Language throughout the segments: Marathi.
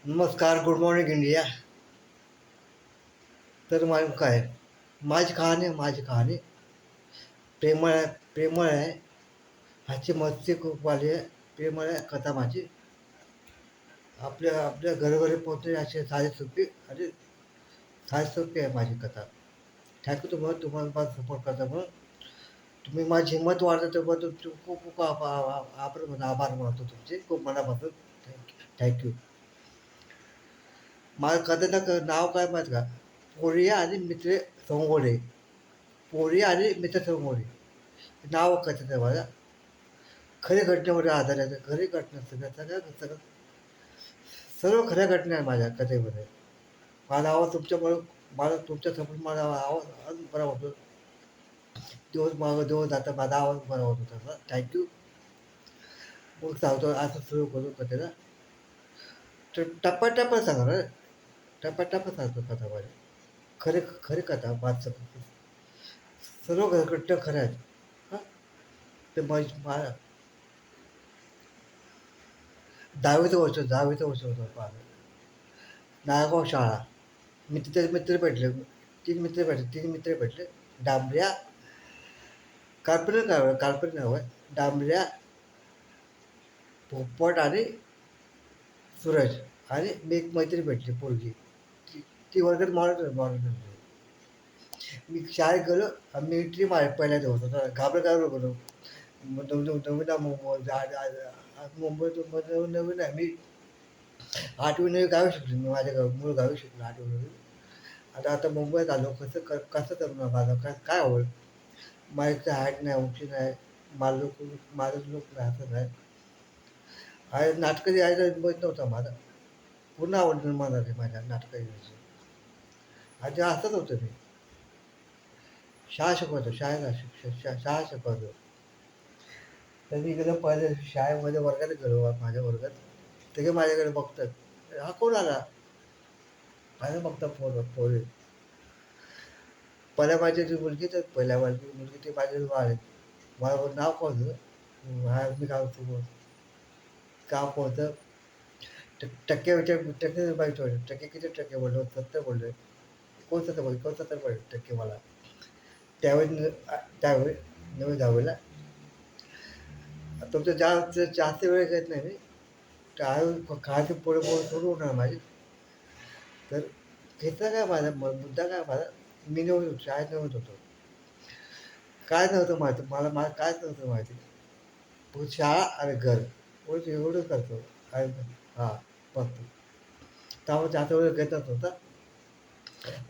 नमस्कार, गुड मॉर्निंग इंडिया. तर मग काय माझी कहाणी प्रेमळ आहे, प्रेमळ आहे. ह्याची मस्ती खूप आली आहे. प्रेमळ आहे कथा माझी. आपल्या आपल्या घरोघरी पोहोचणे असे साधे आणि साधेसोपी आहे माझी कथा. थँक्यू तुम्हाला मला सपोर्ट करता म्हणून. तुम्ही माझी हिंमत वाढवता त्याबद्दल खूप खूप आभार मानतो तुमचे खूप मनापासून. थँक्यू. माझ्या कथेचं नाव काय माहीत का? पोरिया आणि मित्र संगोडे. पोरी आणि मित्र संगोडे नाव कथेचं माझ्या. खऱ्या घटनेवर आधारित आहे. खरी घटना सगळं सर्व खऱ्या घटना आहे माझ्या कथेमध्ये. माझा आवाज तुमच्यामुळे मला तुमच्या समोर माझा आवाज अजून बरा होतो. दिवस मागं दिवस जाता माझा आवाज बरा होत होता. थँक्यू. मग सांगतो असं सुरू करू कथेला. तर टप्प्याटप्प्यात सांगा ना. टप्प्याटप्प्यात सांगतो कथा माझ्या. खरे खरी कथा वाच सर्व घटना खऱ्या आहेत. हां ते माझ्या 10वीचं वर्ष होतं माझं. नायगाव शाळा. मित्र भेटले. 3 मित्र भेटले. डांबऱ्या, काल्पनिक नाव आहे. डांबऱ्या, पोपट आणि सूरज आणि मी एक मैत्रीण भेटली पोरगी. ती ती वर्गात मॉनिटर मी शाळेत गेलो. मिलिटरी पहिल्या दिवस होता. घाबरत गेलो. मग नवीन मुंबईतून नवीन आहे मी. 8वी-9वी गावी शिकलो मी. माझ्या मूळ गावी शिकलो 8वी-9वी. आता मुंबईत आलो. कसं करणार माझं काय होईल? माझी हाईट नाही, उंची नाही. माझं लोक राहत नाही. आहे नाटकं यायला माहीत नव्हता माझा. पूर्ण आवड निर्माण झाली माझ्या नाटकं यायची. आधी हसत होतो मी. शाळा शिकवतो. शाळा शिकवतो. तर मी गेलो पहिल्या दिवशी शाळेमध्ये वर्गात गेलो माझ्या वर्गात. सगळे माझ्याकडे बघतात. हा कोण आला? माझं बघता पोरी. पहिल्या जी मुलगी तर पहिल्या माझी मुलगी ती माझी आहे. मला नाव कोणतं? हा मी गाव तू गाव कोणतं? टक्के माहीत होते. टक्के किती टक्के बोललो? 70 बोलले. कोण 70 टक्के मला. त्यावेळी 9वी-10वीला. तुमचं जास्त वेळ घेत नाही मी. खायचं पुढे सुरू होणार माझी. तर घेतला काय माझा मुद्दा काय माझा? मी नव्हतो शाळेत होतो. काय नव्हतं माहिती मला कायच नव्हतं माहिती. फक्त शाळा आणि घर एवढं करतो. आणि हां फक्त. त्यामुळे जास्त वेळ घेतच होता.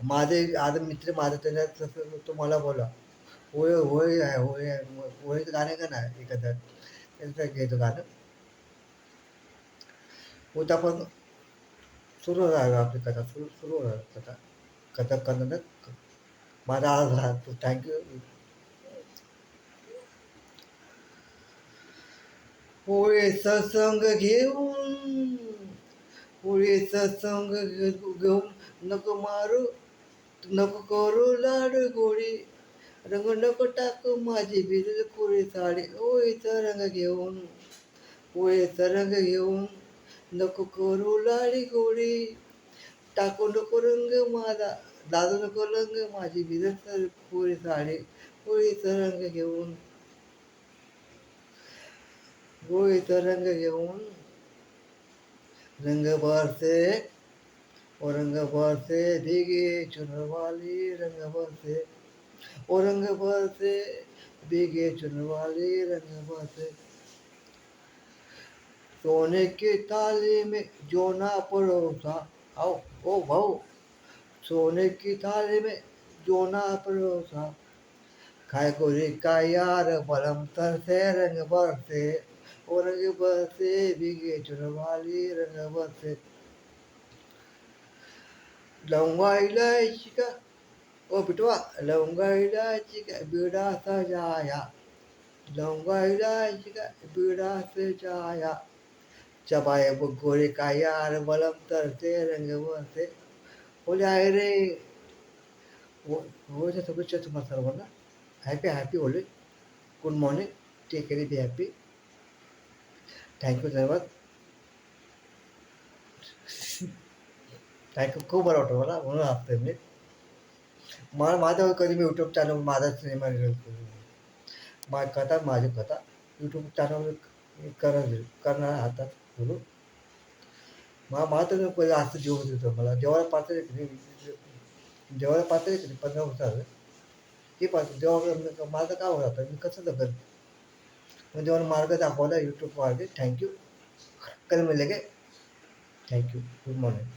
माझे आज मित्र माझा त्याच्यात तसं तो मला बोला, होळीचं गाणं का नाही एखादं त्यांचं घ्यायचं गाणं. होता पण सुरू झालं आपली कथा सुरू झाली कथा. कथा कथन माझा आज हा थँक्यू. होळीचा संग घेऊन होळीचा संग घेऊन नको मारू नको करू लाडू गोडी रंग नको टाकू माझी भिजल कोळी साडी होळीचा रंग घेऊन होळीचा रंग घेऊन नको करू लाडी गोडी टाकू नको रंग माझा दादू नको रंग माझी भिजल कोळी साडी होळीचा रंग घेऊन होळीचा रंग घेऊन रंग बरसे ओ रंग बरसे भीगे चुनरवाली रंग बरसे ओ रंग बरसे भीगे चुनरवाली रंग बरसे सोने की थाली में जो ना परोसा आओ ओ भाऊ सोने की थाली में जो ना परोसा खाए गोरी का यार बलम तर से रंग बरसे ओ रंग बरसे भीगे चुनरवाली रंग बरसे लवंगा इलायची का ओ बिटवा लवंगा इलायची का बीड़ा सजाया लवंगा इलायची का बीड़ा सजाया चबाए गोरे का यार बलम तरसे रंग बरसे बोले आहे रे होळीच्या शुभेच्छा तुम्हाला सर्वांना. Happy Holi. Good morning. Take care. Be happy. Thank you धन्यवाद. थँक्यू. खूप बरं वाटतं मला म्हणून हसतोय मी. माझं कधी मी यूट्यूब चॅनल माझा सिनेमा माझी कथा माझी कथा यूट्यूब चॅनल करणार हातात बोलू मला तर पहिले असं जेवण होतं मला जेवायला पाहता जेवायला पाहता येत नाही 15 वर्ष झालं ते पाहतो जेव्हा माझं काय होत आता मी कसं जगल म्हणजे मला मार्ग दाखवला यूट्यूब मार्ग थँक्यू कल मिलेगे थँक्यू गुड मॉर्निंग